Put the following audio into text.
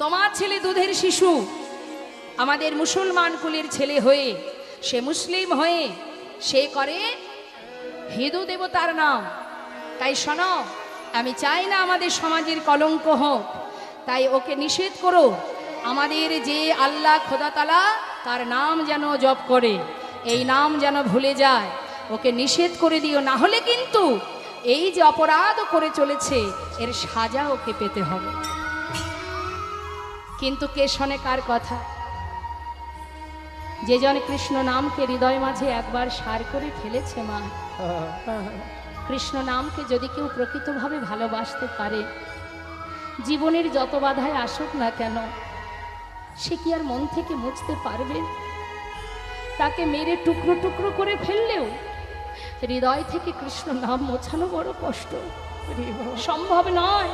তোমার ছেলে দুধের শিশু আমাদের মুসলমান কুলের ছেলে হয়ে সে মুসলিম হয়ে সে করে হিন্দু দেবতার নাম। তাই শোনো, আমি চাই না আমাদের সমাজের কলঙ্ক হোক, তাই ওকে নিষেধ করো। আমাদের যে আল্লাহ খোদা তাআলা তার নাম যেন জপ করে, এই নাম যেন ভুলে যায়, ওকে নিষেধ করে দিও। না হলে কিন্তু এই যে অপরাধ করে চলেছে এর সাজা ওকে পেতে হবে। কিন্তু কে শোনে কার কথা? যে জন কৃষ্ণ নামকে হৃদয় মাঝে একবার সার করে ফেলেছে মা, কৃষ্ণ নামকে যদি কেউ প্রকৃতভাবে ভালোবাসতে পারে, জীবনের যত বাধায় আসুক না কেন সে কি আর মন থেকে মুছতে পারবে? তাকে মেরে টুকরো টুকরো করে ফেললেও হৃদয় থেকে কৃষ্ণ নাম মোছানো বড় কষ্ট, সম্ভব নয়।